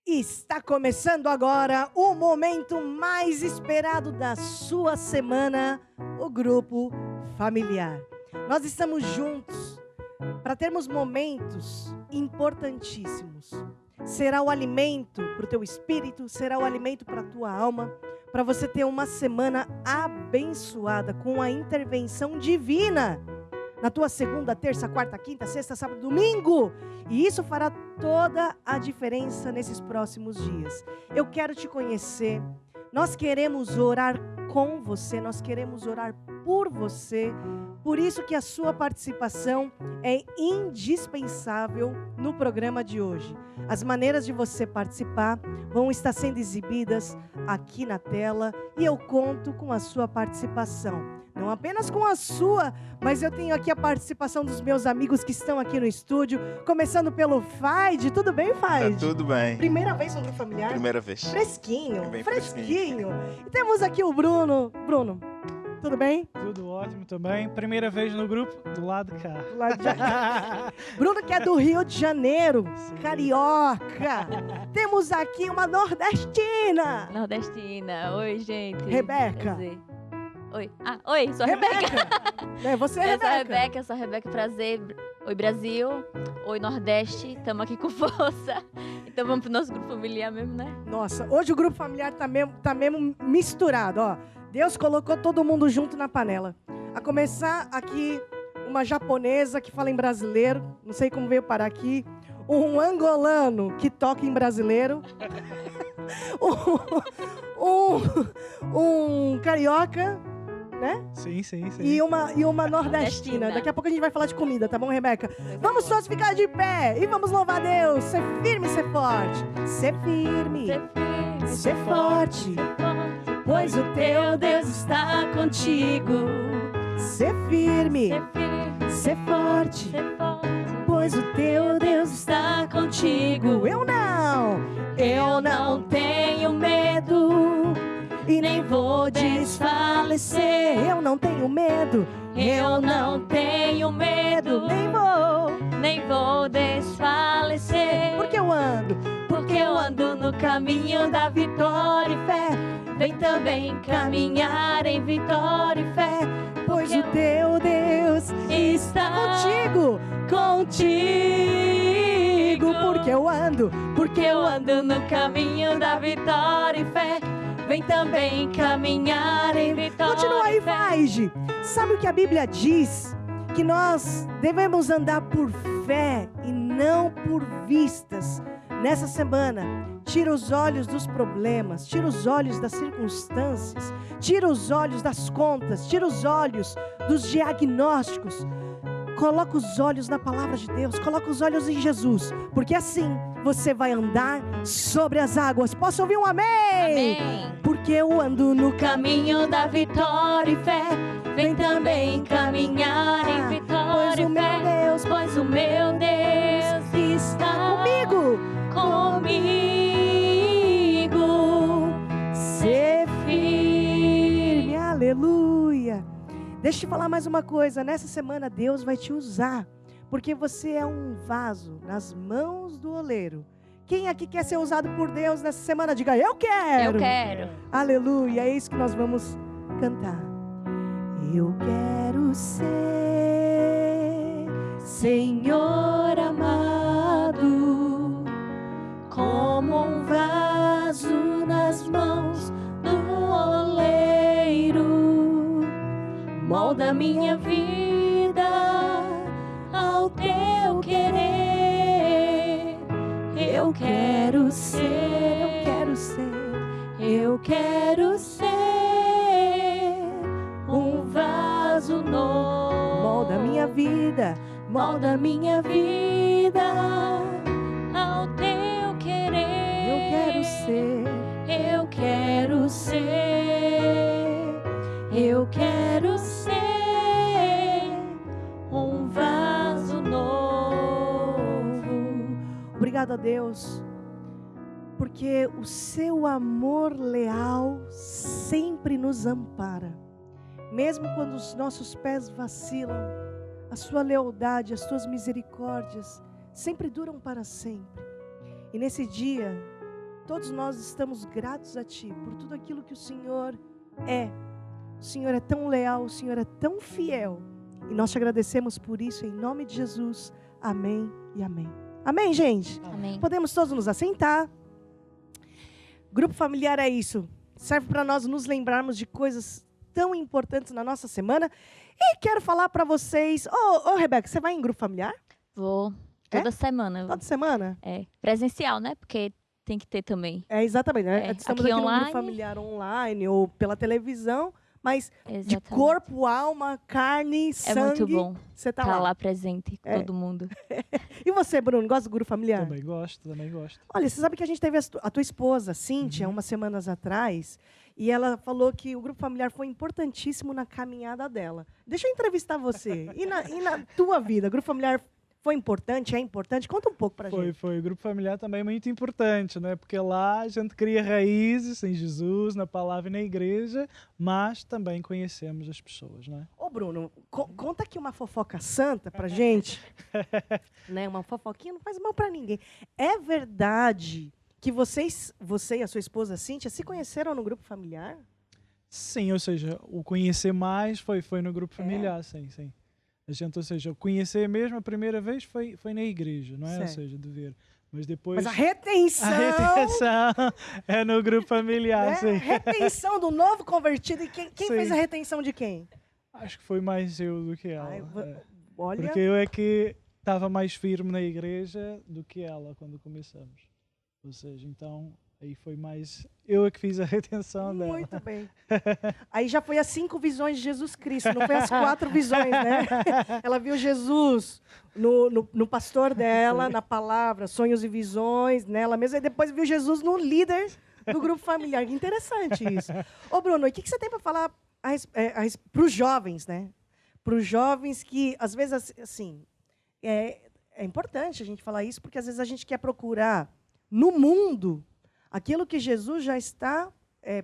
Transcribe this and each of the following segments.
Está começando agora o momento mais esperado da sua semana, o grupo familiar. Nós estamos juntos para termos momentos importantíssimos. Será o alimento para o teu espírito, será o alimento para a tua alma, para você ter uma semana abençoada com a intervenção divina. Na tua segunda, terça, quarta, quinta, sexta, sábado, domingo. E isso fará toda a diferença nesses próximos dias. Eu quero te conhecer. Nós queremos orar com você, nós queremos orar por você. Por isso que a sua participação é indispensável no programa de hoje. As maneiras de você participar vão estar sendo exibidas aqui na tela e eu conto com a sua participação. Não apenas com a sua, mas eu tenho aqui a participação dos meus amigos que estão aqui no estúdio, começando pelo Faide. Tudo bem, Faide? Tá tudo bem. Primeira vez no grupo familiar? Primeira vez. Fresquinho, Bem fresquinho. E temos aqui o Bruno. Bruno, tudo bem? Tudo ótimo também. Primeira vez no grupo, do lado de cá. Do lado de... Bruno que é do Rio de Janeiro, Sim. Carioca. Temos aqui uma nordestina. Nordestina. Oi, gente. Rebeca. Prazer. Oi. Oi, sou a Rebeca. Você é Eu sou a Rebeca. Sou a Rebeca, prazer. Oi, Brasil. Oi, Nordeste. Tamo aqui com força. Então vamos pro nosso grupo familiar mesmo, né? Nossa, hoje o grupo familiar tá mesmo misturado, ó. Deus colocou todo mundo junto na panela. A começar aqui, uma japonesa que fala em brasileiro, não sei como veio parar aqui. Um angolano que toca em brasileiro. um carioca, né? Sim. E uma nordestina. Daqui a pouco a gente vai falar de comida, tá bom, Rebeca? Vamos todos ficar de pé e vamos louvar Deus. Ser firme, ser forte. Ser firme, ser forte. Pois o teu Deus está contigo. Ser firme, ser forte. Pois o teu Deus está contigo. Eu não tenho medo. E nem vou desfalecer. Eu não tenho medo. Eu não tenho medo. Nem vou desfalecer. Porque eu ando no caminho da vitória e fé. Vem também caminhar em vitória e fé. Pois o teu Deus está contigo. Porque eu ando no caminho da vitória e fé. Vem também caminhar em vitória. Continua aí, Faide. Sabe o que a Bíblia diz? Que nós devemos andar por fé e não por vistas. Nessa semana, tira os olhos dos problemas, tira os olhos das circunstâncias, tira os olhos das contas, tira os olhos dos diagnósticos. Coloca os olhos na palavra de Deus, coloca os olhos em Jesus, porque assim você vai andar sobre as águas. Posso ouvir um amém? Amém. Porque eu ando no caminho da vitória e fé. Vem também caminhar em vitória e fé. Pois o meu Deus está comigo. Ser firme, aleluia. Deixa eu te falar mais uma coisa. Nessa semana Deus vai te usar, porque você é um vaso nas mãos do oleiro. Quem aqui quer ser usado por Deus nessa semana? Diga, eu quero. Eu quero. Aleluia, é isso que nós vamos cantar. Eu quero ser, Senhor amado, como um vaso nas mãos do oleiro. Molda minha vida ao teu querer. Eu quero ser um vaso novo. Molda minha vida ao teu querer. Eu quero ser um vaso novo. Obrigado a Deus, porque o seu amor leal sempre nos ampara. Mesmo quando os nossos pés vacilam, a sua lealdade, as suas misericórdias sempre duram para sempre. E nesse dia, todos nós estamos gratos a Ti por tudo aquilo que o Senhor é. O Senhor é tão leal, o Senhor é tão fiel. E nós te agradecemos por isso, em nome de Jesus. Amém e amém. Amém, gente? Amém. Podemos todos nos assentar. Grupo familiar é isso. Serve para nós nos lembrarmos de coisas tão importantes na nossa semana. E quero falar para vocês... Ô, Rebeca, você vai em grupo familiar? Vou toda semana. Toda semana? É. Presencial, né? Porque tem que ter também. É, exatamente. Né? É, Estamos aqui aqui no online. grupo familiar online ou pela televisão, mas de Exatamente. corpo, alma, carne, É sangue, muito bom você tá estar lá. lá presente com todo mundo. E você, Bruno, gosta do grupo familiar? Também gosto, também gosto. Olha, você sabe que a gente teve a tua esposa, Cíntia, umas semanas atrás, e ela falou que o grupo familiar foi importantíssimo na caminhada dela. Deixa eu entrevistar você. E na tua vida, o grupo familiar foi importante, é importante? Conta um pouco pra gente. Foi. O grupo familiar também é muito importante, né? Porque lá a gente cria raízes em Jesus, na palavra e na igreja, mas também conhecemos as pessoas, né? Ô, Bruno, conta aqui uma fofoca santa pra gente. Né? Uma fofoquinha não faz mal pra ninguém. É verdade que você e a sua esposa, Cíntia, se conheceram no grupo familiar? Sim, ou seja, o conhecer mais foi no grupo familiar, sim. A gente, ou seja, o conhecer mesmo a primeira vez foi na igreja, não é? Ou Certo. seja, de ver. Mas depois... Mas a retenção... A retenção é no grupo familiar, né? sim. Retenção do novo convertido. E quem Sim. fez a retenção de quem? Acho que foi mais eu do que ela. Ai, é. olha... Porque eu é que estava mais firme na igreja do que ela quando começamos. Ou seja, então aí foi mais eu é que fiz a retenção dela. Muito bem. Aí já foi as 5 visões de Jesus Cristo, não foi as 4 visões, né? Ela viu Jesus no pastor dela, na palavra, sonhos e visões, nela mesma, e depois viu Jesus no líder do grupo familiar. Que interessante isso. Ô, Bruno, e o que você tem para falar para os jovens, né? Para os jovens que, às vezes, assim, é importante a gente falar isso, porque às vezes a gente quer procurar no mundo aquilo que Jesus já está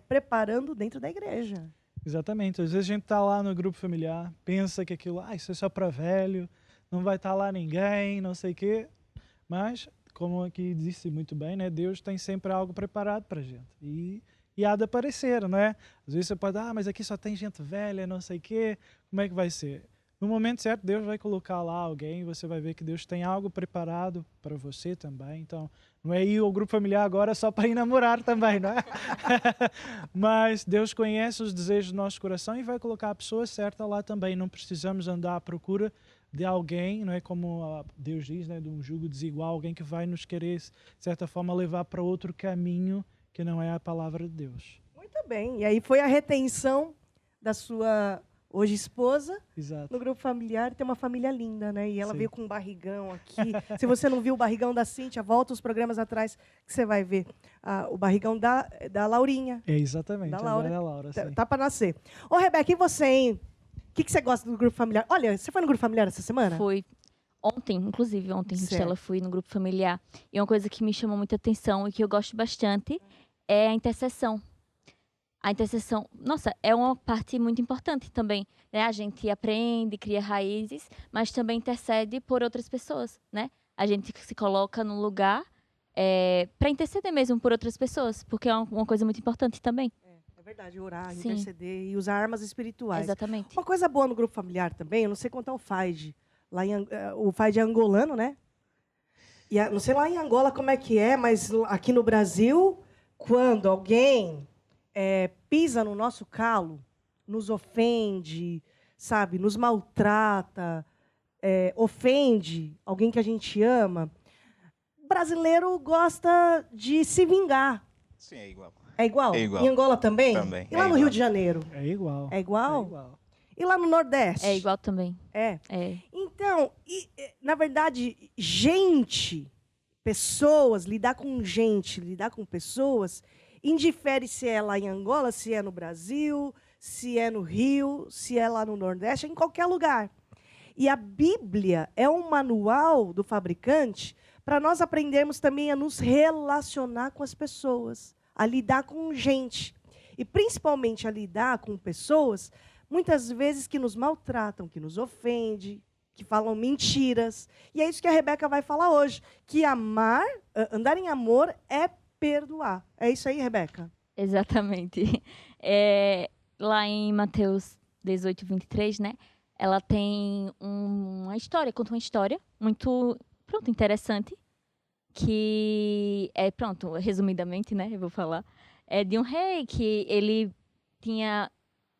preparando dentro da igreja. Exatamente. Às vezes a gente está lá no grupo familiar, pensa que aquilo, isso é só para velho, não vai estar lá ninguém, não sei o quê. Mas, como aqui disse muito bem, né, Deus tem sempre algo preparado para a gente. E há de aparecer, não é? Às vezes você pode, mas aqui só tem gente velha, não sei o quê, como é que vai ser? No momento certo, Deus vai colocar lá alguém e você vai ver que Deus tem algo preparado para você também. Então, não é ir ao grupo familiar agora só para ir namorar também, não é? Mas Deus conhece os desejos do nosso coração e vai colocar a pessoa certa lá também. Não precisamos andar à procura de alguém, não é como Deus diz, né, de um jugo desigual, alguém que vai nos querer, de certa forma, levar para outro caminho que não é a palavra de Deus. Muito bem. E aí foi a retenção da sua hoje esposa, Exato. no grupo familiar, tem uma família linda, né? E ela Sim. veio com um barrigão aqui. Se você não viu o barrigão da Cíntia, volta os programas atrás que você vai ver o barrigão da Laurinha. É exatamente, Da agora Laura. é a Laura, sim. Tá para nascer. Ô, Rebeca, e você, hein? O que você gosta do grupo familiar? Olha, você foi no grupo familiar essa semana? Fui ontem, inclusive ontem, Certo. Estela, fui no grupo familiar. E uma coisa que me chamou muita atenção e que eu gosto bastante é a intercessão. A intercessão, nossa, é uma parte muito importante também, né? A gente aprende, cria raízes, mas também intercede por outras pessoas, né? A gente se coloca no lugar para interceder mesmo por outras pessoas, porque é uma coisa muito importante também. É verdade, orar, Sim. interceder e usar armas espirituais. Exatamente. Uma coisa boa no grupo familiar também, eu não sei contar o FAID. O FAID é angolano, né? E não sei lá em Angola como é que é, mas aqui no Brasil, quando alguém pisa no nosso calo, nos ofende, sabe, nos maltrata, ofende alguém que a gente ama, o brasileiro gosta de se vingar. Sim, é igual. É igual? É igual. Em Angola também? Também, E lá é no igual. Rio de Janeiro? É igual. É igual? É igual. E lá no Nordeste? É igual também. É. É. Então, na verdade, pessoas, lidar com pessoas, indifere se é lá em Angola, se é no Brasil, se é no Rio, se é lá no Nordeste, em qualquer lugar. E a Bíblia é um manual do fabricante para nós aprendermos também a nos relacionar com as pessoas, a lidar com gente. E principalmente a lidar com pessoas, muitas vezes que nos maltratam, que nos ofendem, que falam mentiras. E é isso que a Rebeca vai falar hoje, que andar em amor é perdoar. É isso aí, Rebeca? Exatamente. Lá em Mateus 18, 23, né? Ela tem uma história, conta uma história muito, pronto, interessante, que pronto, resumidamente, né? Eu vou falar. É de um rei que ele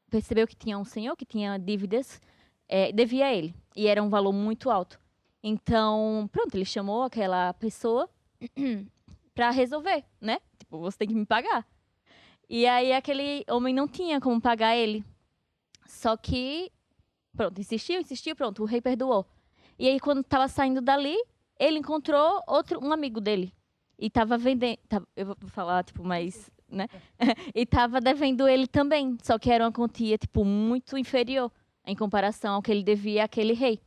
percebeu que tinha um senhor que tinha dívidas, devia a ele, e era um valor muito alto. Então, pronto, ele chamou aquela pessoa para resolver, né? Tipo, você tem que me pagar. E aí aquele homem não tinha como pagar ele. Só que, pronto, insistiu, pronto, o rei perdoou. E aí quando estava saindo dali, ele encontrou um amigo dele. E estava vendendo, eu vou falar, tipo, mais, né? E estava devendo ele também. Só que era uma quantia, tipo, muito inferior em comparação ao que ele devia àquele rei.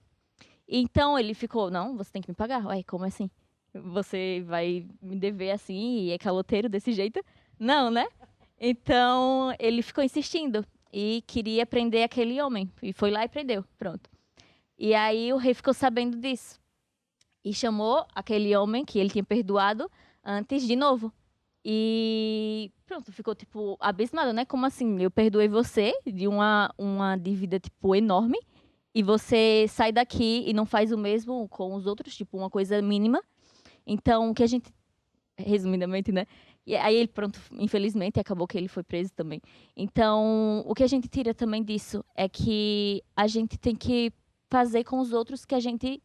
Então ele ficou, não, você tem que me pagar. Ué, como assim? Você vai me dever assim e é caloteiro desse jeito? Não, né? Então ele ficou insistindo e queria prender aquele homem. E foi lá e prendeu, pronto. E aí o rei ficou sabendo disso. E chamou aquele homem que ele tinha perdoado antes de novo. E pronto, ficou tipo abismado, né? Como assim? Eu perdoei você de uma dívida tipo enorme e você sai daqui e não faz o mesmo com os outros, tipo uma coisa mínima. Então, o que a gente, resumidamente, né? E aí ele, pronto, infelizmente, acabou que ele foi preso também. Então, o que a gente tira também disso é que a gente tem que fazer com os outros que a gente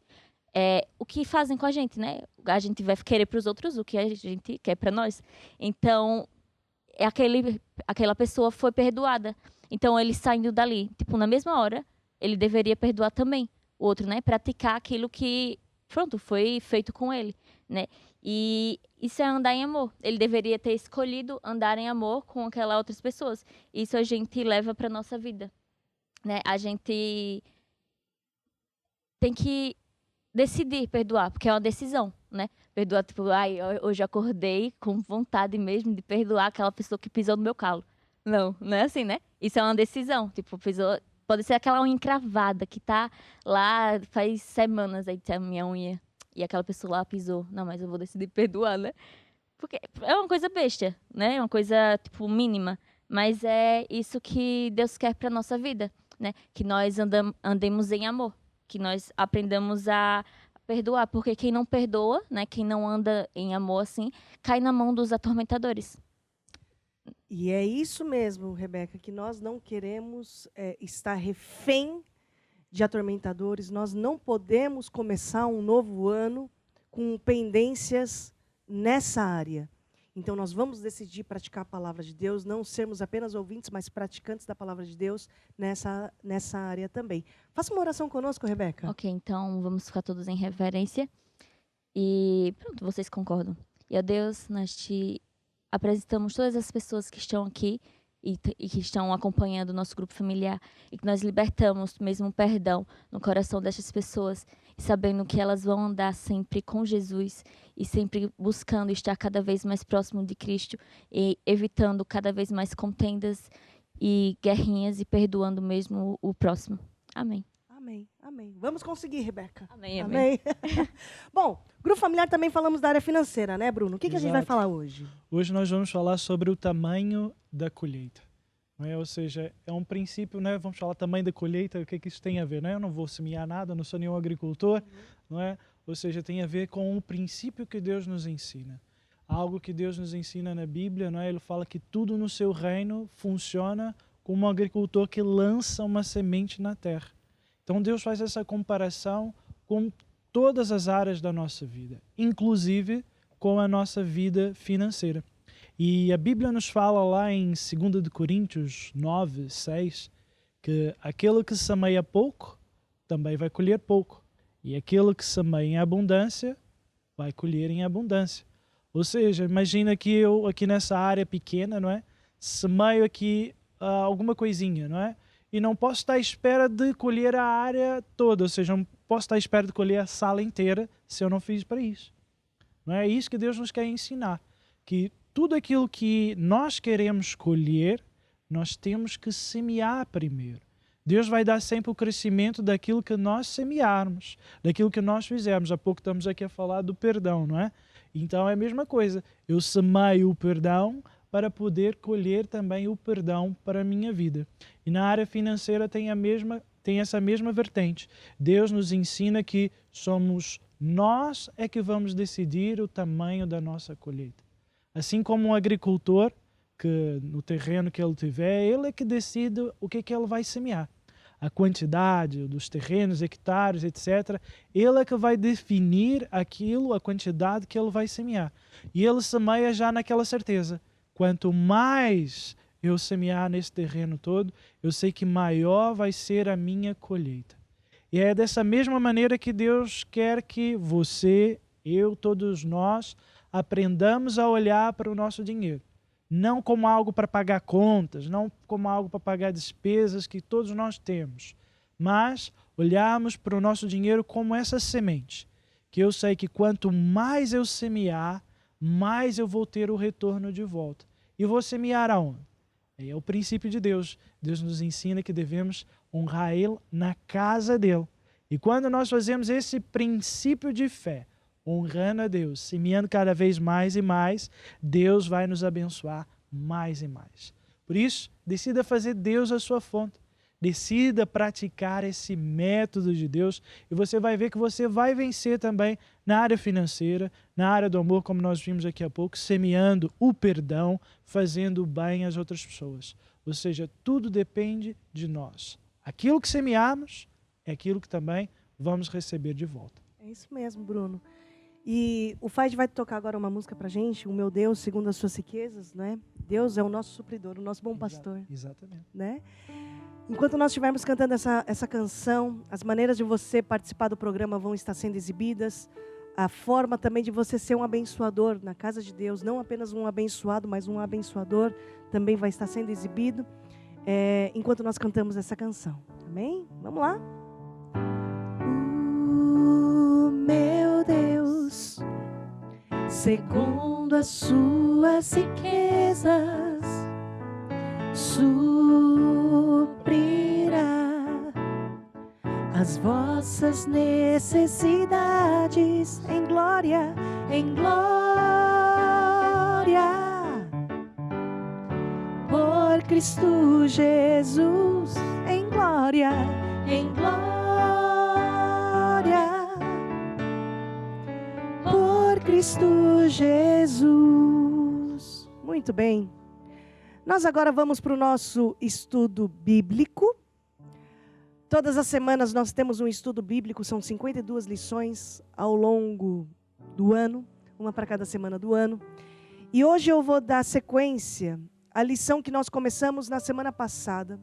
o que fazem com a gente, né? A gente vai querer para os outros o que a gente quer para nós. Então, aquela pessoa foi perdoada. Então, ele saindo dali, tipo, na mesma hora, ele deveria perdoar também o outro, né? Praticar aquilo que, pronto, foi feito com ele, né? E isso é andar em amor. Ele deveria ter escolhido andar em amor com aquelas outras pessoas. Isso a gente leva para nossa vida, né? A gente tem que decidir perdoar, porque é uma decisão, né? Perdoar, tipo, hoje acordei com vontade mesmo de perdoar aquela pessoa que pisou no meu calo. Não, não é assim, né? Isso é uma decisão. Tipo, pisou. Pode ser aquela unha encravada que tá lá faz semanas aí, a minha unha. E aquela pessoa lá pisou. Não, mas eu vou decidir perdoar, né? Porque é uma coisa besta, né? É uma coisa, tipo, mínima. Mas é isso que Deus quer pra nossa vida, né? Que nós andemos em amor. Que nós aprendamos a perdoar. Porque quem não perdoa, né? Quem não anda em amor, assim, cai na mão dos atormentadores. E é isso mesmo, Rebeca, que nós não queremos estar refém de atormentadores. Nós não podemos começar um novo ano com pendências nessa área. Então, nós vamos decidir praticar a palavra de Deus, não sermos apenas ouvintes, mas praticantes da palavra de Deus nessa área também. Faça uma oração conosco, Rebeca. Ok, então vamos ficar todos em reverência. E pronto, vocês concordam. E a Deus, nós te apresentamos todas as pessoas que estão aqui e que estão acompanhando o nosso grupo familiar e que nós libertamos mesmo perdão no coração dessas pessoas e sabendo que elas vão andar sempre com Jesus e sempre buscando estar cada vez mais próximo de Cristo e evitando cada vez mais contendas e guerrinhas e perdoando mesmo o próximo. Amém. Amém, amém. Vamos conseguir, Rebeca. Amém, amém. Bom, grupo familiar também falamos da área financeira, né, Bruno? O que a gente vai falar hoje? Hoje nós vamos falar sobre o tamanho da colheita. Não é? Ou seja, é um princípio, né? Vamos falar tamanho da colheita, o que isso tem a ver? Né? Eu não vou semear nada, não sou nenhum agricultor, não é? Ou seja, tem a ver com o princípio que Deus nos ensina. Algo que Deus nos ensina na Bíblia, não é? Ele fala que tudo no seu reino funciona como um agricultor que lança uma semente na terra. Então Deus faz essa comparação com todas as áreas da nossa vida, inclusive com a nossa vida financeira. E a Bíblia nos fala lá em 2 Coríntios 9, 6, que aquele que semeia pouco também vai colher pouco. E aquele que semeia em abundância vai colher em abundância. Ou seja, imagina que eu aqui nessa área pequena, não é? Semeio aqui alguma coisinha, não é? E não posso estar à espera de colher a área toda, ou seja, não posso estar à espera de colher a sala inteira se eu não fiz para isso. Não é isso que Deus nos quer ensinar, que tudo aquilo que nós queremos colher, nós temos que semear primeiro. Deus vai dar sempre o crescimento daquilo que nós semearmos, daquilo que nós fizermos. Há pouco estamos aqui a falar do perdão, não é? Então é a mesma coisa. Eu semeio o perdão para poder colher também o perdão para a minha vida. E na área financeira tem essa mesma vertente. Deus nos ensina que somos nós é que vamos decidir o tamanho da nossa colheita. Assim como um agricultor, que no terreno que ele tiver, ele é que decide o que ele vai semear. A quantidade dos terrenos, hectares, etc. Ele é que vai definir aquilo, a quantidade que ele vai semear. E ele semeia já naquela certeza. Quanto mais eu semear nesse terreno todo, eu sei que maior vai ser a minha colheita. E é dessa mesma maneira que Deus quer que você, eu, todos nós, aprendamos a olhar para o nosso dinheiro. Não como algo para pagar contas, não como algo para pagar despesas que todos nós temos, mas olharmos para o nosso dinheiro como essa semente, que eu sei que quanto mais eu semear, mais eu vou ter o retorno de volta. E vou semear aonde? É o princípio de Deus. Deus nos ensina que devemos honrar Ele na casa dEle. E quando nós fazemos esse princípio de fé, honrando a Deus, semeando cada vez mais e mais, Deus vai nos abençoar mais e mais. Por isso, decida fazer Deus a sua fonte. Decida praticar esse método de Deus e você vai ver que você vai vencer também na área financeira, na área do amor, como nós vimos aqui há pouco, semeando o perdão, fazendo bem às outras pessoas. Ou seja, tudo depende de nós. Aquilo que semearmos é aquilo que também vamos receber de volta. É isso mesmo, Bruno. E o Faid vai tocar agora uma música pra gente, O Meu Deus, segundo as suas riquezas, né? Deus é o nosso supridor, o nosso bom pastor. Exatamente. Né? Enquanto nós estivermos cantando essa canção, as maneiras de você participar do programa vão estar sendo exibidas. A forma também de você ser um abençoador na casa de Deus, não apenas um abençoado, mas um abençoador, também vai estar sendo exibido enquanto nós cantamos essa canção. Amém? Vamos lá? Meu Deus, segundo as suas riquezas, suprirá as vossas necessidades em glória, por Cristo Jesus, em glória, por Cristo Jesus. Muito bem. Nós agora vamos para o nosso estudo bíblico. Todas as semanas nós temos um estudo bíblico, são 52 lições ao longo do ano, uma para cada semana do ano. E hoje eu vou dar sequência à lição que nós começamos na semana passada,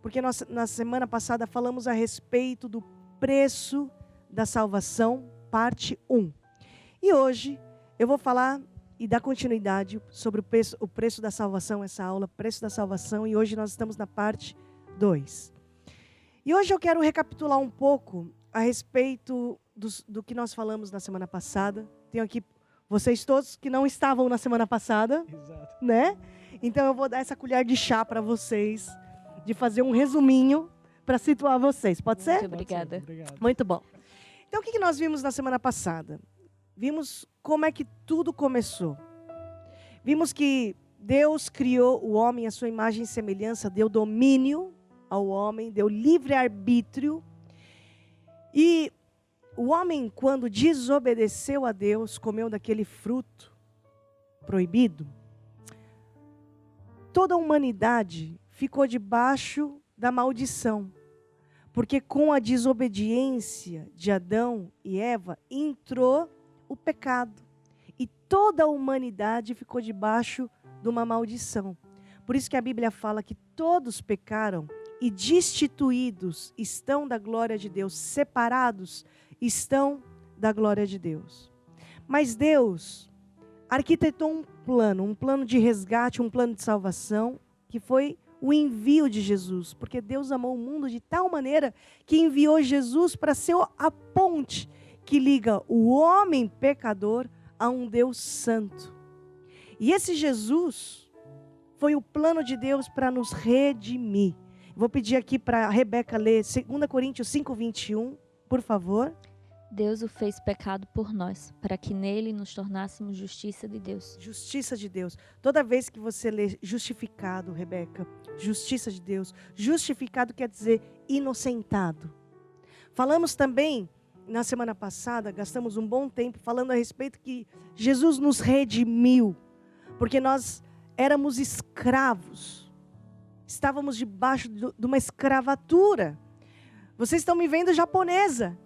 porque nós, na semana passada falamos a respeito do preço da salvação, parte 1. E hoje eu vou falar e dar continuidade sobre o preço da salvação, essa aula, preço da salvação, e hoje nós estamos na parte 2. E hoje eu quero recapitular um pouco a respeito do que nós falamos na semana passada. Tenho aqui vocês todos que não estavam na semana passada, Exato. né? Então eu vou dar essa colher de chá para vocês, de fazer um resuminho para situar vocês. Pode ser? Muito obrigada. Obrigado. Muito bom. Então o que nós vimos na semana passada? Vimos como é que tudo começou. Vimos que Deus criou o homem à sua imagem e semelhança, deu domínio ao homem, deu livre-arbítrio. E o homem, quando desobedeceu a Deus, comeu daquele fruto proibido, toda a humanidade ficou debaixo da maldição. Porque com a desobediência de Adão e Eva, entrou o pecado. E toda a humanidade ficou debaixo de uma maldição. Por isso que a Bíblia fala que todos pecaram e destituídos estão da glória de Deus, separados estão da glória de Deus. Mas Deus arquitetou um plano de resgate, um plano de salvação, que foi o envio de Jesus, porque Deus amou o mundo de tal maneira que enviou Jesus para ser a ponte que liga o homem pecador a um Deus santo. E esse Jesus foi o plano de Deus para nos redimir. Vou pedir aqui para a Rebeca ler 2 Coríntios 5:21, por favor. Deus o fez pecado por nós, para que nele nos tornássemos justiça de Deus. Justiça de Deus. Toda vez que você lê justificado, Rebeca, justiça de Deus, justificado quer dizer inocentado. Falamos também, na semana passada, gastamos um bom tempo falando a respeito que Jesus nos redimiu, porque nós éramos escravos, estávamos debaixo de uma escravatura. Vocês estão me vendo japonesa.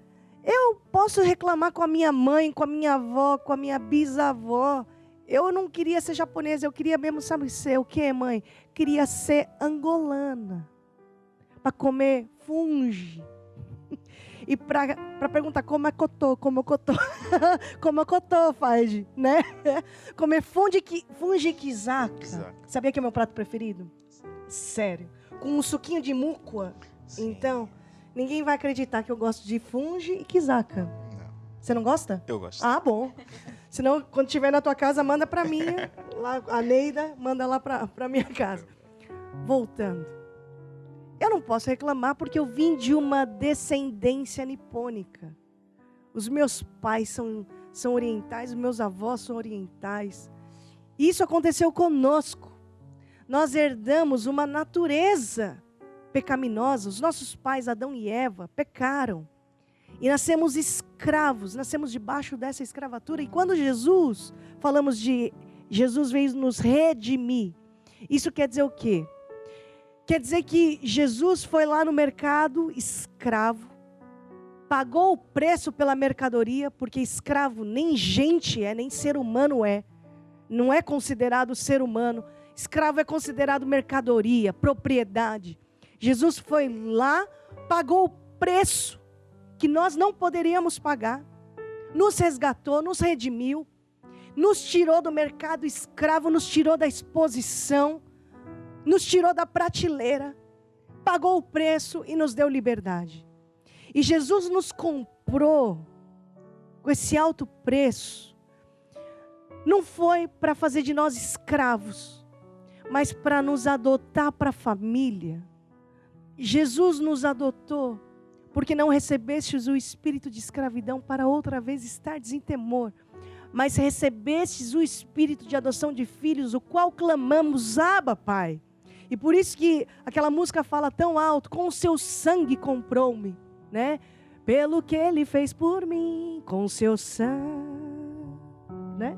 Eu posso reclamar com a minha mãe, com a minha avó, com a minha bisavó. Eu não queria ser japonesa, eu queria mesmo, sabe ser o que, mãe? Queria ser angolana, para comer fungi. E para perguntar como é que eu tô, como é que eu tô, faz, né? Comer fungi kizaka. Sabia que é meu prato preferido? Sério. Com um suquinho de mucua. Sim. Então, ninguém vai acreditar que eu gosto de fungi e kizaka. Não. Você não gosta? Eu gosto. Ah, bom. Senão, quando estiver na tua casa, manda para mim. Lá, a Neida, manda lá para minha casa. Voltando. Eu não posso reclamar porque eu vim de uma descendência nipônica. Os meus pais são orientais, os meus avós são orientais. Isso aconteceu conosco. Nós herdamos uma natureza pecaminosa. Os nossos pais, Adão e Eva, pecaram. E nascemos escravos, nascemos debaixo dessa escravatura. E quando falamos de Jesus veio nos redimir. Isso quer dizer o quê? Quer dizer que Jesus foi lá no mercado, escravo, pagou o preço pela mercadoria, porque escravo nem gente é, nem ser humano é. Não é considerado ser humano. Escravo é considerado mercadoria, propriedade. Jesus foi lá, pagou o preço que nós não poderíamos pagar. Nos resgatou, nos redimiu, nos tirou do mercado escravo, nos tirou da exposição, nos tirou da prateleira, pagou o preço e nos deu liberdade. E Jesus nos comprou com esse alto preço. Não foi para fazer de nós escravos, mas para nos adotar para a família. Jesus nos adotou porque não recebestes o espírito de escravidão para outra vez estardes em temor, mas recebestes o espírito de adoção de filhos, o qual clamamos, Abba, Pai. E por isso que aquela música fala tão alto, com o seu sangue comprou-me, né? Pelo que ele fez por mim, com o seu sangue, né?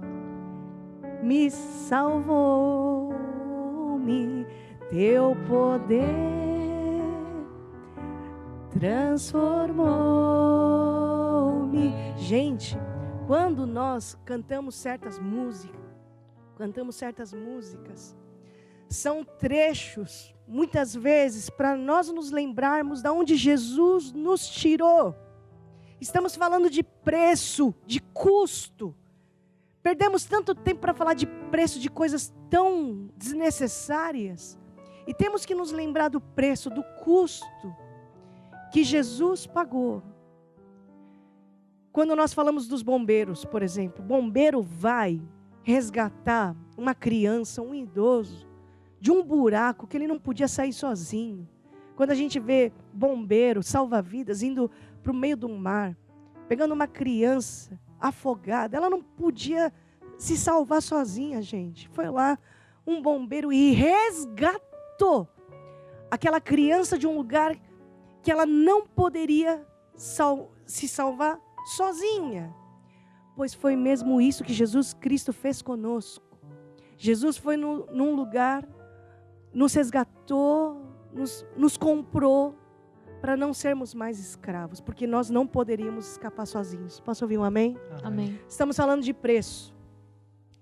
Me salvou-me, teu poder transformou-me. Gente, quando nós cantamos certas músicas, são trechos, muitas vezes, para nós nos lembrarmos de onde Jesus nos tirou. Estamos falando de preço, de custo. Perdemos tanto tempo para falar de preço de coisas tão desnecessárias. E temos que nos lembrar do preço, do custo que Jesus pagou. Quando nós falamos dos bombeiros, por exemplo, bombeiro vai resgatar uma criança, um idoso, de um buraco que ele não podia sair sozinho. Quando a gente vê bombeiro, salva-vidas, indo para o meio do mar, pegando uma criança afogada, ela não podia se salvar sozinha, gente. Foi lá um bombeiro e resgatou aquela criança de um lugar que ela não poderia se salvar sozinha. Pois foi mesmo isso que Jesus Cristo fez conosco. Jesus foi num lugar, nos resgatou, nos comprou para não sermos mais escravos, porque nós não poderíamos escapar sozinhos. Posso ouvir um amém? Amém. Estamos falando de preço.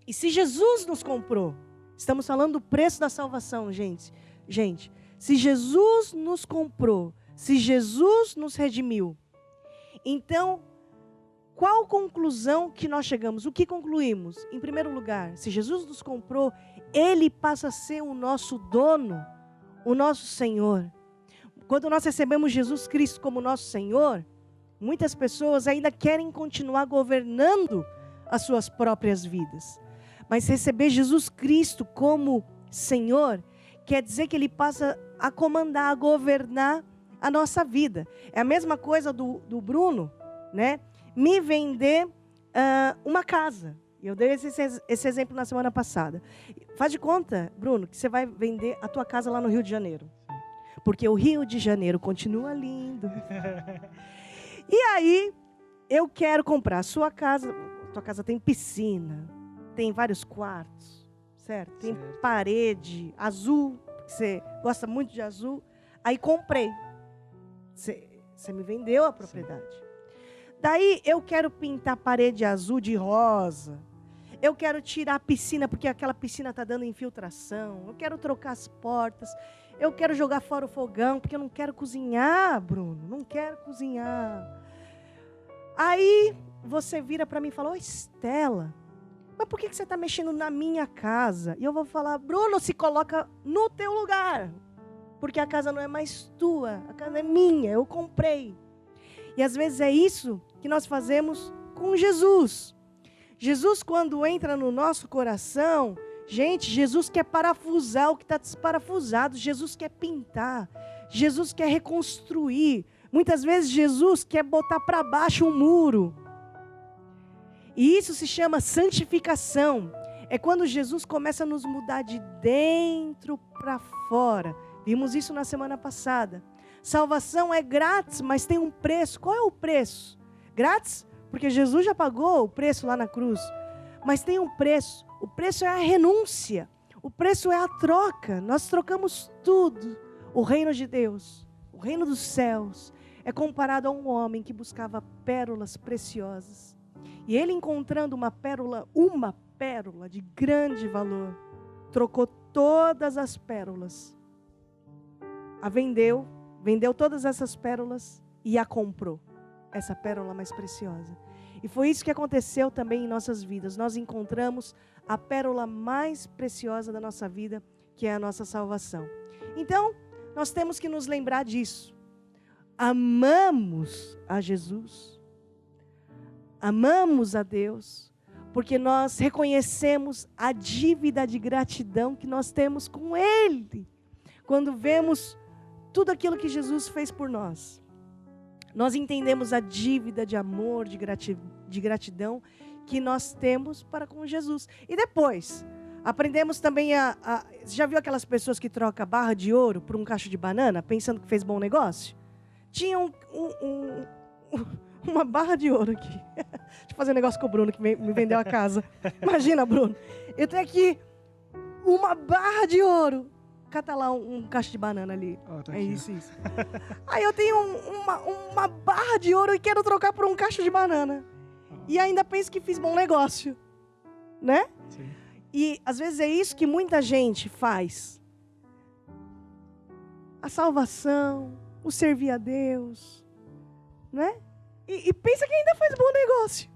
E se Jesus nos comprou, estamos falando do preço da salvação, gente. Gente, se Jesus nos comprou, se Jesus nos redimiu, então, qual conclusão que nós chegamos? O que concluímos? Em primeiro lugar, se Jesus nos comprou, Ele passa a ser o nosso dono, o nosso Senhor. Quando nós recebemos Jesus Cristo como nosso Senhor, muitas pessoas ainda querem continuar governando as suas próprias vidas. Mas receber Jesus Cristo como Senhor, quer dizer que Ele passa a comandar, a governar a nossa vida. É a mesma coisa do Bruno, né? me vender uma casa. E eu dei esse exemplo na semana passada. Faz de conta, Bruno, que você vai vender a tua casa lá no Rio de Janeiro. Porque o Rio de Janeiro continua lindo. E aí, eu quero comprar a sua casa. Tua casa tem piscina, tem vários quartos, certo? Tem parede azul, você gosta muito de azul. Aí comprei. Você me vendeu a propriedade. Sim. Daí eu quero pintar a parede azul de rosa. Eu quero tirar a piscina, porque aquela piscina está dando infiltração. Eu quero trocar as portas. Eu quero jogar fora o fogão, porque eu não quero cozinhar, Bruno. Não quero cozinhar. Aí você vira para mim e fala, ô Estela, mas por que você está mexendo na minha casa? E eu vou falar, Bruno, se coloca no teu lugar. Porque a casa não é mais tua, a casa é minha, eu comprei. E às vezes é isso que nós fazemos com Jesus. Jesus, quando entra no nosso coração, gente, Jesus quer parafusar o que está desparafusado. Jesus quer pintar. Jesus quer reconstruir. Muitas vezes Jesus quer botar para baixo um muro. E isso se chama santificação. É quando Jesus começa a nos mudar de dentro para fora. Vimos isso na semana passada. Salvação é grátis, mas tem um preço. Qual é o preço? Grátis? Porque Jesus já pagou o preço lá na cruz. Mas tem um preço. O preço é a renúncia. O preço é a troca. Nós trocamos tudo. O reino de Deus, o reino dos céus, é comparado a um homem que buscava pérolas preciosas. E ele, encontrando uma pérola de grande valor, trocou todas as pérolas. A vendeu todas essas pérolas e a comprou. Essa pérola mais preciosa. E foi isso que aconteceu também em nossas vidas. Nós encontramos a pérola mais preciosa da nossa vida, que é a nossa salvação. Então, nós temos que nos lembrar disso. Amamos a Jesus. Amamos a Deus, porque nós reconhecemos a dívida de gratidão que nós temos com Ele. Quando vemos tudo aquilo que Jesus fez por nós. Nós entendemos a dívida de amor, de gratidão que nós temos para com Jesus. E depois, aprendemos também já viu aquelas pessoas que trocam barra de ouro por um cacho de banana, pensando que fez bom negócio? Tinha uma barra de ouro aqui. Deixa eu fazer um negócio com o Bruno, que me vendeu a casa. Imagina, Bruno. Eu tenho aqui uma barra de ouro. Cata lá um cacho de banana ali. Tá é isso. Aí eu tenho uma barra de ouro e quero trocar por um cacho de banana. E ainda penso que fiz bom negócio. Né? Sim. E às vezes é isso que muita gente faz. A salvação, o servir a Deus. Né? E pensa que ainda faz bom negócio.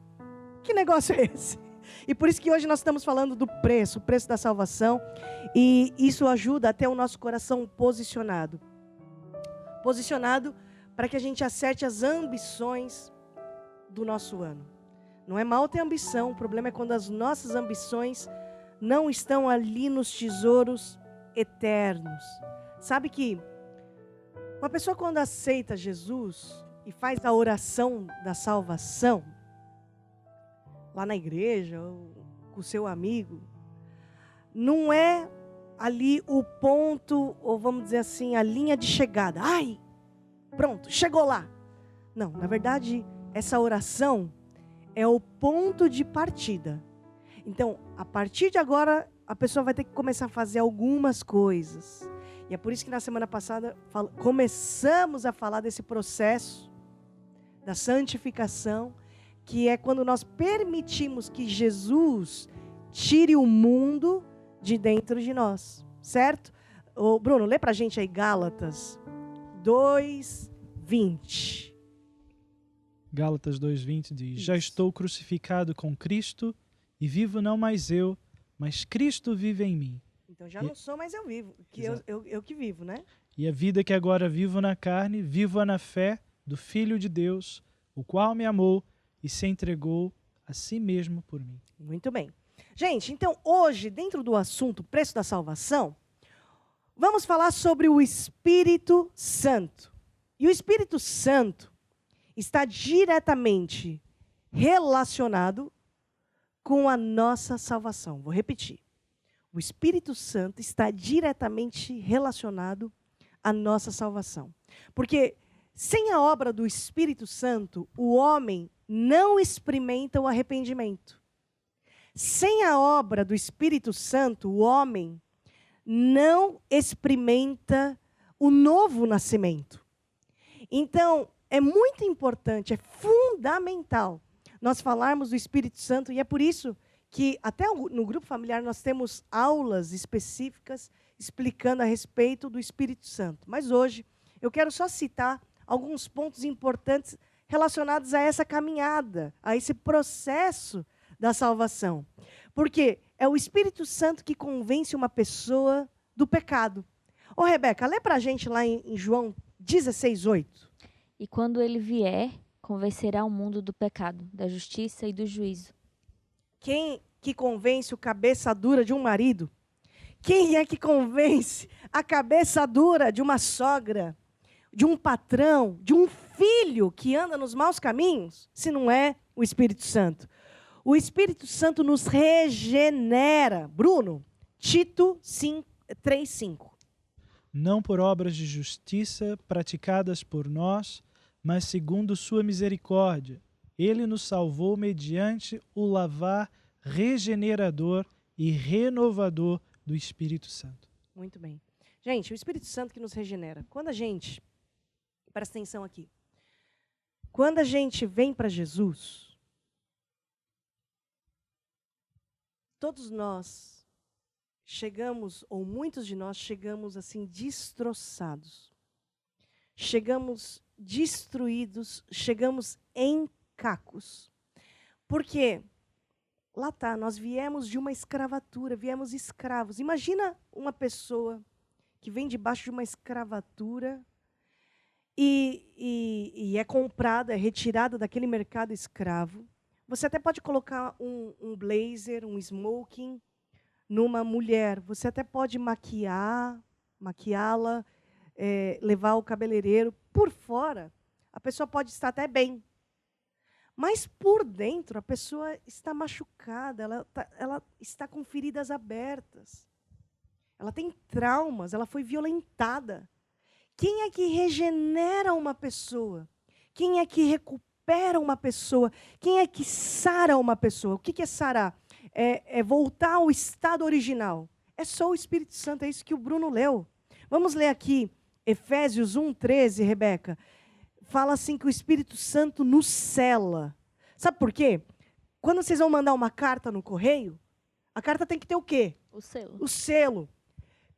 Que negócio é esse? E por isso que hoje nós estamos falando do preço, o preço da salvação. E isso ajuda a ter o nosso coração posicionado. Posicionado para que a gente acerte as ambições do nosso ano. Não é mal ter ambição, o problema é quando as nossas ambições não estão ali nos tesouros eternos. Sabe que uma pessoa quando aceita Jesus e faz a oração da salvação, lá na igreja, ou com o seu amigo, não é ali o ponto, ou vamos dizer assim, a linha de chegada. Ai, pronto, chegou lá. Não, na verdade, essa oração é o ponto de partida. Então, a partir de agora, a pessoa vai ter que começar a fazer algumas coisas. E é por isso que na semana passada começamos a falar desse processo da santificação, que é quando nós permitimos que Jesus tire o mundo de dentro de nós, certo? Ô, Bruno, lê pra gente aí Gálatas 2:20. Gálatas 2:20 diz: Já estou crucificado com Cristo e vivo não mais eu, mas Cristo vive em mim. Então já não sou mais eu vivo, que eu que vivo, né? E a vida que agora vivo na carne, vivo-a na fé do Filho de Deus, o qual me amou e se entregou a si mesmo por mim. Muito bem. Gente, então hoje, dentro do assunto preço da salvação, vamos falar sobre o Espírito Santo. E o Espírito Santo está diretamente relacionado com a nossa salvação. Vou repetir. O Espírito Santo está diretamente relacionado à nossa salvação. Porque sem a obra do Espírito Santo, o homem não experimenta o arrependimento. Sem a obra do Espírito Santo, o homem não experimenta o novo nascimento. Então, é muito importante, é fundamental nós falarmos do Espírito Santo, e é por isso que até no grupo familiar nós temos aulas específicas explicando a respeito do Espírito Santo. Mas hoje eu quero só citar alguns pontos importantes relacionados a essa caminhada, a esse processo da salvação. Porque é o Espírito Santo que convence uma pessoa do pecado. Ô, Rebeca, lê pra gente lá em João 16:8. E quando ele vier, convencerá o mundo do pecado, da justiça e do juízo. Quem que convence o cabeça dura de um marido? Quem é que convence a cabeça dura de uma sogra, de um patrão, de um filho que anda nos maus caminhos, se não é o Espírito Santo? O Espírito Santo nos regenera. Bruno, Tito 3:5. Não por obras de justiça praticadas por nós, mas segundo sua misericórdia. Ele nos salvou mediante o lavar regenerador e renovador do Espírito Santo. Muito bem. Gente, o Espírito Santo que nos regenera. Quando a gente, presta atenção aqui, quando a gente vem para Jesus, todos nós chegamos, ou muitos de nós chegamos assim destroçados. Chegamos destruídos, chegamos em cacos. Porque lá está, nós viemos de uma escravatura, viemos escravos. Imagina uma pessoa que vem debaixo de uma escravatura e é comprada, é retirada daquele mercado escravo. Você até pode colocar um blazer, um smoking numa mulher. Você até pode maquiá-la, levar o cabeleireiro. Por fora, a pessoa pode estar até bem. Mas por dentro, a pessoa está machucada, ela está com feridas abertas. Ela tem traumas, ela foi violentada. Quem é que regenera uma pessoa? Quem é que recupera uma pessoa? Quem é que sara uma pessoa? O que é sarar? É voltar ao estado original. É só o Espírito Santo, é isso que o Bruno leu. Vamos ler aqui Efésios 1:13, Rebeca. Fala assim que o Espírito Santo nos sela. Sabe por quê? Quando vocês vão mandar uma carta no correio, a carta tem que ter o quê? O selo. O selo.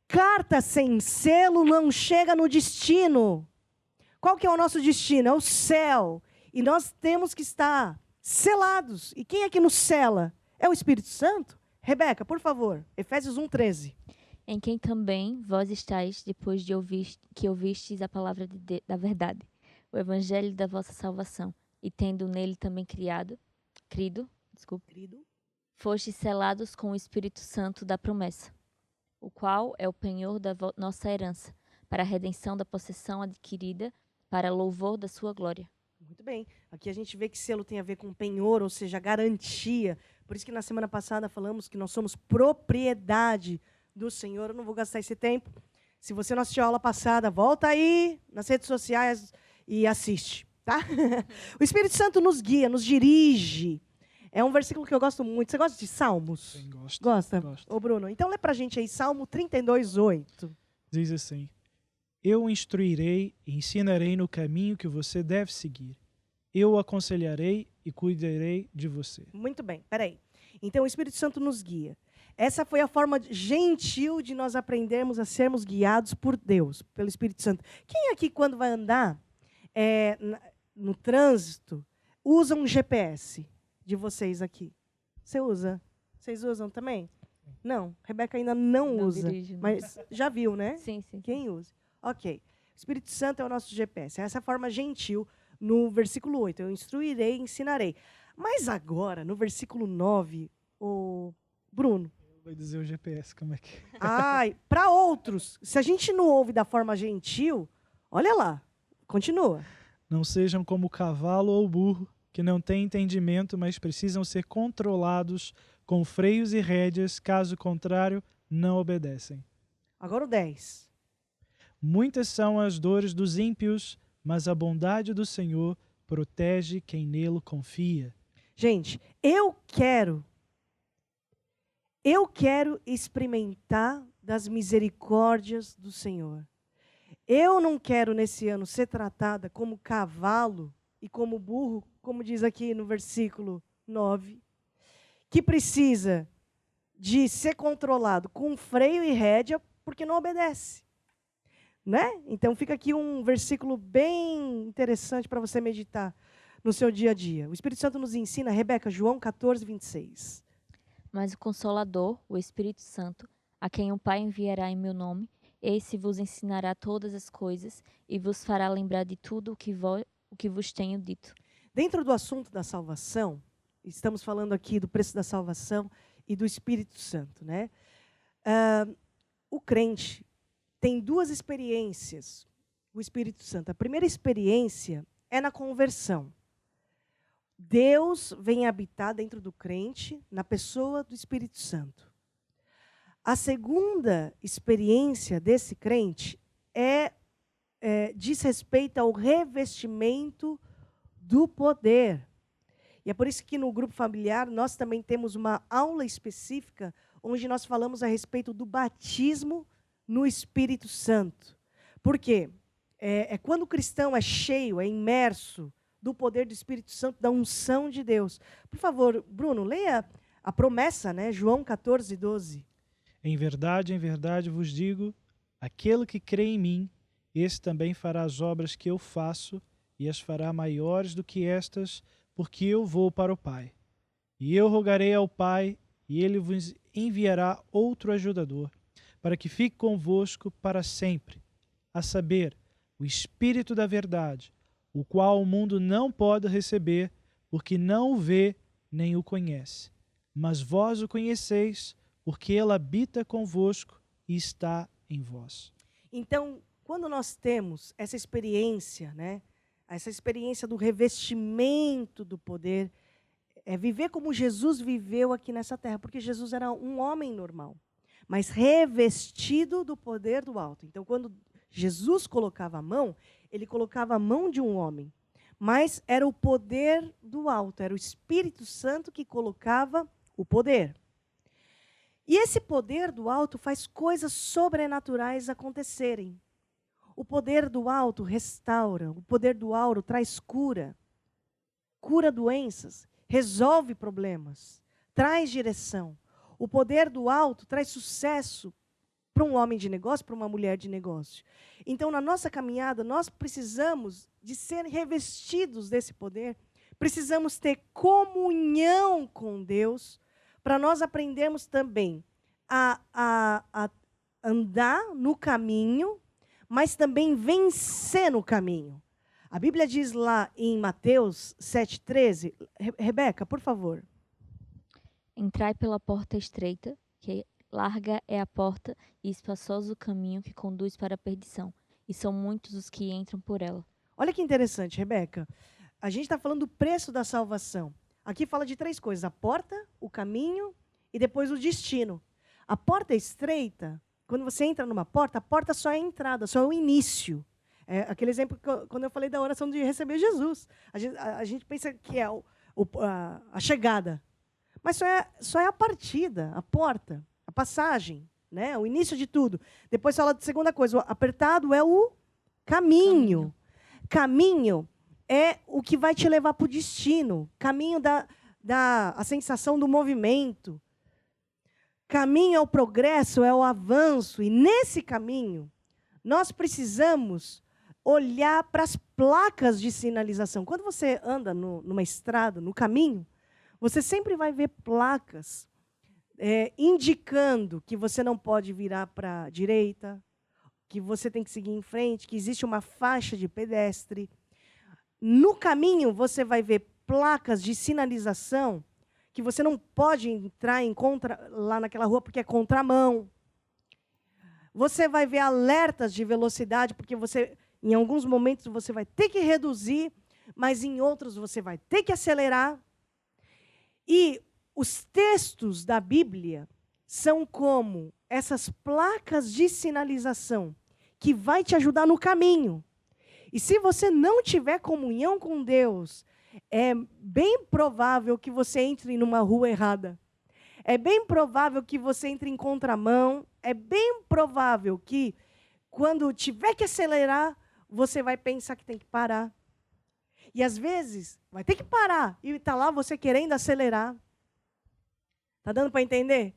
Carta sem selo não chega no destino. Qual que é o nosso destino? É o céu. E nós temos que estar selados. E quem é que nos sela? É o Espírito Santo? Rebeca, por favor, Efésios 1:13. Em quem também vós estáis, depois de que ouvistes a palavra da verdade, o evangelho da vossa salvação, e tendo nele também crido, fostes selados com o Espírito Santo da promessa, o qual é o penhor da nossa herança, para a redenção da possessão adquirida, para louvor da sua glória. Muito bem. Aqui a gente vê que selo tem a ver com penhor, ou seja, garantia. Por isso que na semana passada falamos que nós somos propriedade do Senhor. Eu não vou gastar esse tempo. Se você não assistiu a aula passada, volta aí nas redes sociais e assiste, tá? O Espírito Santo nos guia, nos dirige. É um versículo que eu gosto muito. Você gosta de Salmos? Sim, gosto. Gosta? Gosto. Ô, Bruno, então lê pra gente aí, Salmo 32:8. Diz assim: Eu o instruirei e ensinarei no caminho que você deve seguir. Eu o aconselharei e cuidarei de você. Muito bem, peraí. Então o Espírito Santo nos guia. Essa foi a forma gentil de nós aprendermos a sermos guiados por Deus, pelo Espírito Santo. Quem aqui, quando vai andar no trânsito, usa um GPS de vocês aqui? Você usa? Vocês usam também? Não, Rebeca ainda não usa. Dirijo, Mas já viu, né? Sim, sim. Quem usa? Ok. O Espírito Santo é o nosso GPS. Essa é a forma gentil no versículo 8. Eu instruirei e ensinarei. Mas agora, no versículo 9, o Bruno. Vai dizer o GPS, como é que é? Ai, para outros, se a gente não ouve da forma gentil, olha lá, continua. Não sejam como o cavalo ou o burro, que não têm entendimento, mas precisam ser controlados com freios e rédeas, caso contrário, não obedecem. Agora o 10. Muitas são as dores dos ímpios, mas a bondade do Senhor protege quem nele confia. Gente, eu quero experimentar das misericórdias do Senhor. Eu não quero nesse ano ser tratada como cavalo e como burro, como diz aqui no versículo 9, que precisa de ser controlado com freio e rédea porque não obedece. Né? Então fica aqui um versículo bem interessante para você meditar no seu dia a dia. O Espírito Santo nos ensina, Rebeca, João 14, 26. Mas o Consolador, o Espírito Santo, a quem o Pai enviará em meu nome, esse vos ensinará todas as coisas e vos fará lembrar de tudo o que vos tenho dito. Dentro do assunto da salvação, estamos falando aqui do preço da salvação e do Espírito Santo, né? O crente tem duas experiências, o Espírito Santo. A primeira experiência é na conversão. Deus vem habitar dentro do crente, na pessoa do Espírito Santo. A segunda experiência desse crente diz respeito ao revestimento do poder. E é por isso que no grupo familiar nós também temos uma aula específica onde nós falamos a respeito do batismo no Espírito Santo. Por quê? É quando o cristão é cheio, é imerso do poder do Espírito Santo, da unção de Deus. Por favor, Bruno, leia a promessa, né? João 14, 12. Em verdade vos digo, aquele que crê em mim, esse também fará as obras que eu faço, e as fará maiores do que estas, porque eu vou para o Pai. E eu rogarei ao Pai, e ele vos enviará outro ajudador, para que fique convosco para sempre, a saber, o Espírito da verdade, o qual o mundo não pode receber, porque não o vê nem o conhece. Mas vós o conheceis, porque ele habita convosco e está em vós. Então, quando nós temos essa experiência, né, essa experiência do revestimento do poder, é viver como Jesus viveu aqui nessa terra, porque Jesus era um homem normal, mas revestido do poder do alto. Então, quando Jesus colocava a mão, ele colocava a mão de um homem, mas era o poder do alto, era o Espírito Santo que colocava o poder. E esse poder do alto faz coisas sobrenaturais acontecerem. O poder do alto restaura, o poder do alto traz cura, cura doenças, resolve problemas, traz direção. O poder do alto traz sucesso para um homem de negócio, para uma mulher de negócio. Então, na nossa caminhada, nós precisamos de ser revestidos desse poder, precisamos ter comunhão com Deus, para nós aprendermos também a andar no caminho, mas também vencer no caminho. A Bíblia diz lá em Mateus 7,13, Rebeca, por favor. Entrai pela porta estreita, que larga é a porta e espaçoso o caminho que conduz para a perdição, e são muitos os que entram por ela. Olha que interessante, Rebeca. A gente está falando do preço da salvação. Aqui fala de três coisas: a porta, o caminho e depois o destino. A porta estreita, quando você entra numa porta, a porta só é a entrada, só é o início. É aquele exemplo quando eu falei da oração de receber Jesus. A gente pensa que é a chegada. Mas só é a partida, a porta, a passagem, né? O início de tudo. Depois fala de segunda coisa, o apertado é o caminho. Caminho é o que vai te levar para o destino. Caminho dá a sensação do movimento. Caminho é o progresso, é o avanço. E nesse caminho, nós precisamos olhar para as placas de sinalização. Quando você anda numa estrada, no caminho, você sempre vai ver placas indicando que você não pode virar para a direita, que você tem que seguir em frente, que existe uma faixa de pedestre. No caminho, você vai ver placas de sinalização que você não pode entrar lá naquela rua porque é contramão. Você vai ver alertas de velocidade, porque em alguns momentos, você vai ter que reduzir mas em outros você vai ter que acelerar. E os textos da Bíblia são como essas placas de sinalização que vai te ajudar no caminho. E se você não tiver comunhão com Deus, é bem provável que você entre numa rua errada. É bem provável que você entre em contramão. É bem provável que, quando tiver que acelerar, você vai pensar que tem que parar. E às vezes, vai ter que parar. E está lá você querendo acelerar. Está dando para entender?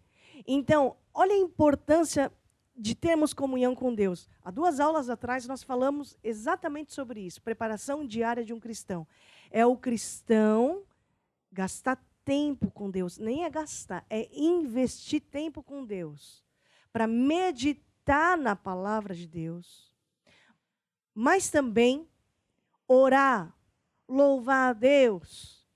Então, olha a importância de termos comunhão com Deus. Há 2 aulas atrás nós falamos exatamente sobre isso. Preparação diária de um cristão. É o cristão gastar tempo com Deus. Nem é gastar, é investir tempo com Deus. Para meditar na palavra de Deus. Mas também orar, louvar a Deus.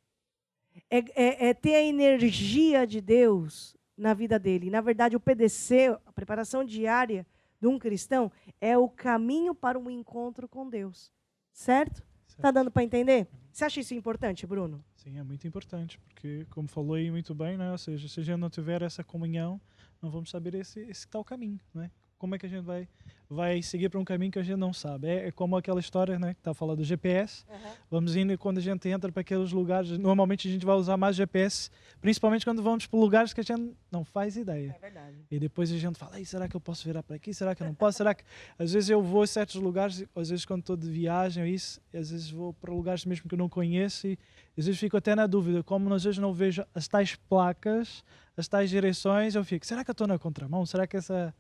É ter a energia de Deus na vida dele. Na verdade, o PDC, a preparação diária de um cristão, é o caminho para um encontro com Deus. Certo? Está dando para entender? Você acha isso importante, Bruno? Sim, é muito importante, porque, como falou aí muito bem, né? Ou seja, se a gente não tiver essa comunhão, não vamos saber esse tal caminho, né? Como é que a gente vai seguir para um caminho que a gente não sabe? É como aquela história, né, que está falando do GPS. Vamos indo, e quando a gente entra para aqueles lugares, normalmente a gente vai usar mais GPS, principalmente quando vamos para lugares que a gente não faz ideia. É verdade. E depois a gente fala, será que eu posso virar para aqui? Será que eu não posso? Será que... Às vezes eu vou a certos lugares, às vezes quando estou de viagem, às vezes vou para lugares mesmo que eu não conheço e às vezes fico até na dúvida, como às vezes não vejo as tais placas, as tais direções, eu fico, será que eu estou na contramão? Será que essa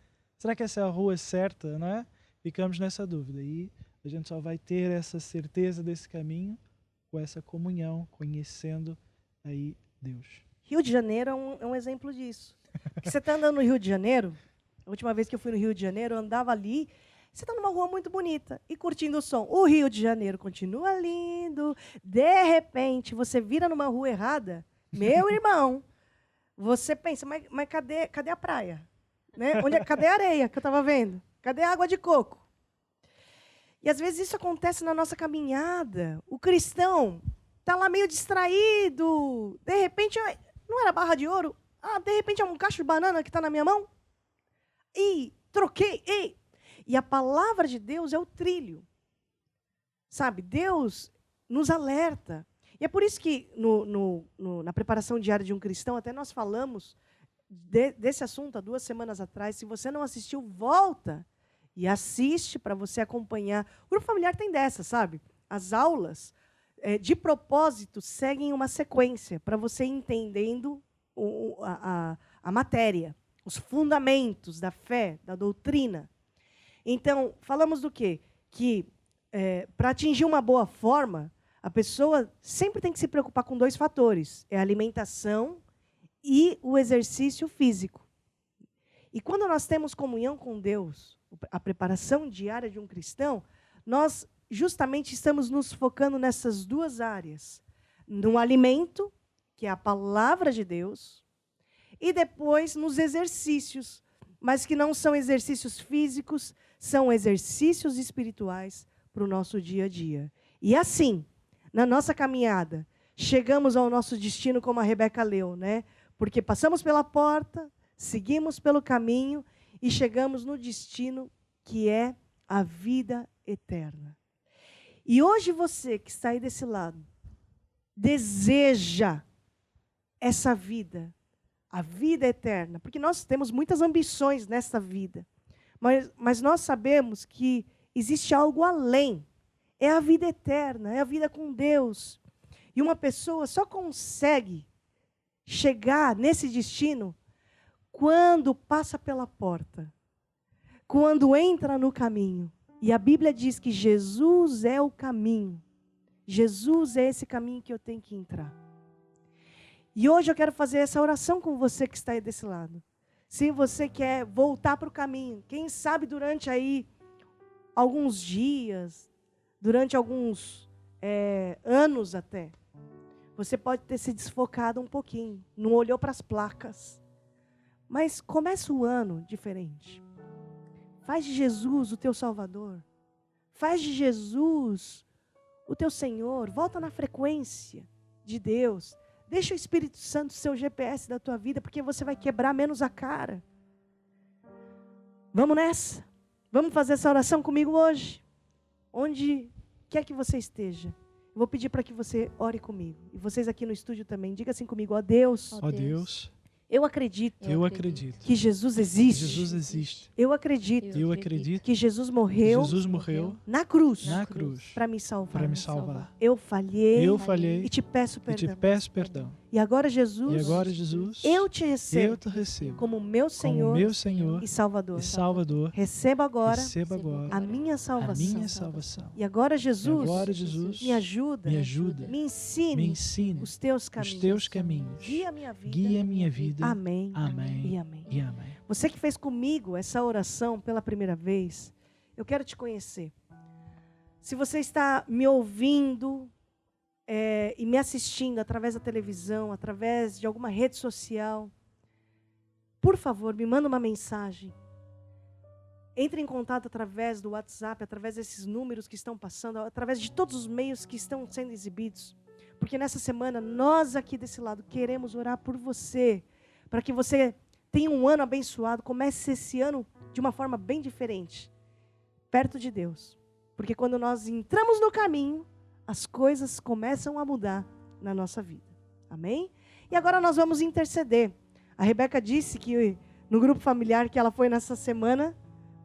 é a rua certa, não é? Ficamos nessa dúvida. E a gente só vai ter essa certeza desse caminho com essa comunhão, conhecendo aí Deus. Rio de Janeiro é um exemplo disso. Porque você está andando no Rio de Janeiro, a última vez que eu fui no Rio de Janeiro, eu andava ali, você está numa rua muito bonita e curtindo o som. O Rio de Janeiro continua lindo. De repente, você vira numa rua errada, meu irmão, você pensa, mas cadê a praia? Né? Cadê a areia que eu estava vendo? Cadê a água de coco? E às vezes isso acontece na nossa caminhada. O cristão está lá meio distraído. De repente, não era barra de ouro? De repente é um cacho de banana que está na minha mão? Troquei. E a palavra de Deus é o trilho. Sabe, Deus nos alerta. E é por isso que na preparação diária de um cristão, até nós falamos desse assunto há 2 semanas atrás. Se você não assistiu, volta e assiste para você acompanhar. O grupo familiar tem dessa, sabe? As aulas, de propósito, seguem uma sequência para você ir entendendo a matéria, os fundamentos da fé, da doutrina. Então, falamos do quê? Que para atingir uma boa forma, a pessoa sempre tem que se preocupar com 2 fatores. É a alimentação e o exercício físico. E quando nós temos comunhão com Deus, a preparação diária de um cristão, nós justamente estamos nos focando nessas 2 áreas. No alimento, que é a palavra de Deus, e depois nos exercícios, mas que não são exercícios físicos, são exercícios espirituais para o nosso dia a dia. E assim, na nossa caminhada, chegamos ao nosso destino como a Rebeca leu, né? Porque passamos pela porta, seguimos pelo caminho e chegamos no destino que é a vida eterna. E hoje você que está aí desse lado, deseja essa vida, a vida eterna, porque nós temos muitas ambições nessa vida, mas nós sabemos que existe algo além, é a vida eterna, é a vida com Deus. E uma pessoa só consegue chegar nesse destino quando passa pela porta, quando entra no caminho. E a Bíblia diz que Jesus é o caminho. Jesus é esse caminho que eu tenho que entrar. E hoje eu quero fazer essa oração com você que está aí desse lado. Se você quer voltar para o caminho, quem sabe durante aí alguns dias, durante alguns anos até, você pode ter se desfocado um pouquinho, não olhou para as placas. Mas começa o ano diferente. Faz de Jesus o teu Salvador. Faz de Jesus o teu Senhor, volta na frequência de Deus. Deixa o Espírito Santo ser o GPS da tua vida, porque você vai quebrar menos a cara. Vamos nessa? Vamos fazer essa oração comigo hoje? Onde quer que você esteja, eu vou pedir para que você ore comigo. E vocês aqui no estúdio também, diga assim comigo: ó Deus, Ó Deus, eu acredito eu acredito que Jesus existe. Jesus existe. Eu acredito Eu acredito que Jesus que morreu Jesus morreu na cruz na cruz para me salvar. para me salvar. Eu falhei Eu falhei e te peço e te perdão. peço perdão. E agora, E Jesus, agora, Jesus, eu te recebo eu te recebo como meu como Senhor meu Senhor e Salvador. e Salvador. Receba agora Receba agora a minha a salvação. minha salvação. E agora, E Jesus, agora, Jesus, me ajuda, me ajuda, me ensine me ensine os teus os caminhos. teus caminhos. Guia minha vida. Guia minha vida. Amém. Amém. E amém. E amém. Você que fez comigo essa oração pela primeira vez, eu quero te conhecer. Se você está me ouvindo e me assistindo através da televisão, através de alguma rede social, por favor, me manda uma mensagem. Entre em contato através do WhatsApp, através desses números que estão passando, através de todos os meios que estão sendo exibidos. Porque nessa semana, nós aqui desse lado queremos orar por você, para que você tenha um ano abençoado, comece esse ano de uma forma bem diferente, perto de Deus. Porque quando nós entramos no caminho, as coisas começam a mudar na nossa vida. Amém? E agora nós vamos interceder. A Rebeca disse que no grupo familiar que ela foi nessa semana,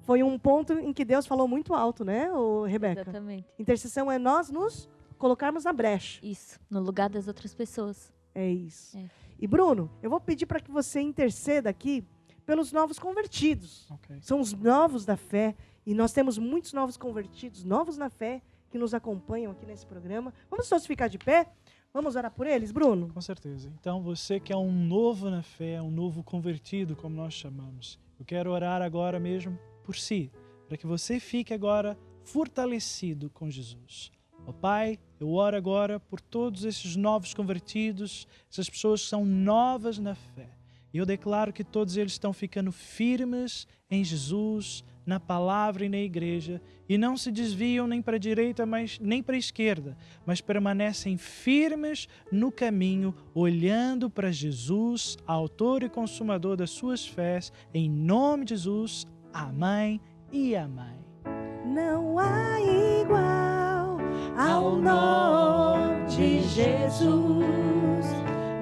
foi um ponto em que Deus falou muito alto, né, Rebeca? Exatamente. Intercessão é nós nos colocarmos na brecha. Isso, no lugar das outras pessoas. É isso. É. E Bruno, eu vou pedir para que você interceda aqui pelos novos convertidos. Ok. São os novos da fé. E nós temos muitos novos convertidos, novos na fé, que nos acompanham aqui nesse programa. Vamos todos ficar de pé? Vamos orar por eles, Bruno? Com certeza. Então, você que é um novo na fé, um novo convertido, como nós chamamos, eu quero orar agora mesmo por si, para que você fique agora fortalecido com Jesus. Ó Pai, eu oro agora por todos esses novos convertidos, essas pessoas que são novas na fé. E eu declaro que todos eles estão ficando firmes em Jesus, na palavra e na igreja, e não se desviam nem para a direita, nem para a esquerda, mas permanecem firmes no caminho, olhando para Jesus, autor e consumador das suas fés, em nome de Jesus. Amém e amém. Não há igual ao nome de Jesus.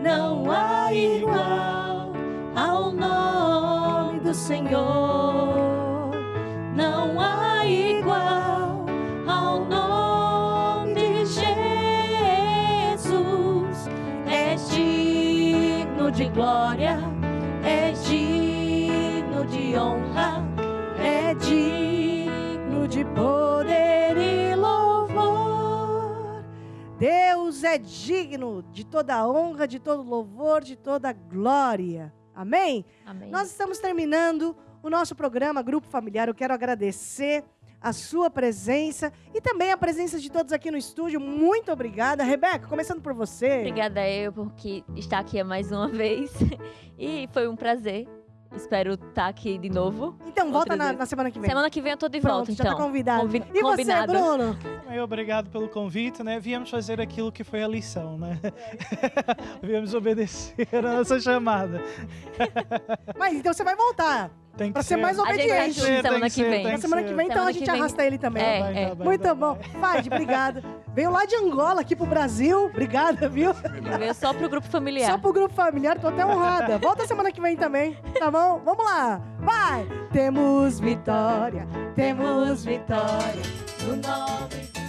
Não há igual ao nome do Senhor. Não há igual ao nome de Jesus. É digno de glória, é digno de honra, é digno de poder e louvor. Deus é digno de toda a honra, de todo louvor, de toda a glória. Amém? Amém. Nós estamos terminando o nosso programa Grupo Familiar. Eu quero agradecer a sua presença e também a presença de todos aqui no estúdio. Muito obrigada. Rebeca, começando por você. Obrigada eu por estar aqui mais uma vez. E foi um prazer. Espero estar aqui de novo. Então, volta Outra vez. na semana que vem. Semana que vem eu tô de Pronto, volta, já então. tá convidado. E você, Combinado. Bruno? Também obrigado pelo convite, né? Viemos fazer aquilo que foi a lição, né? Viemos obedecer a nossa chamada. Mas então você vai voltar. Tem que Pra ser mais A gente vai obediente. junto semana que vem. Na semana que vem, então Semana a gente que vem. arrasta ele também. É. Muito bom. Fad, obrigada. Veio lá de Angola aqui pro Brasil. Obrigada, viu? Ele veio só pro grupo familiar. Só pro grupo familiar, tô até honrada. Volta semana que vem também, tá bom? Vamos lá. Vai! Temos vitória no nome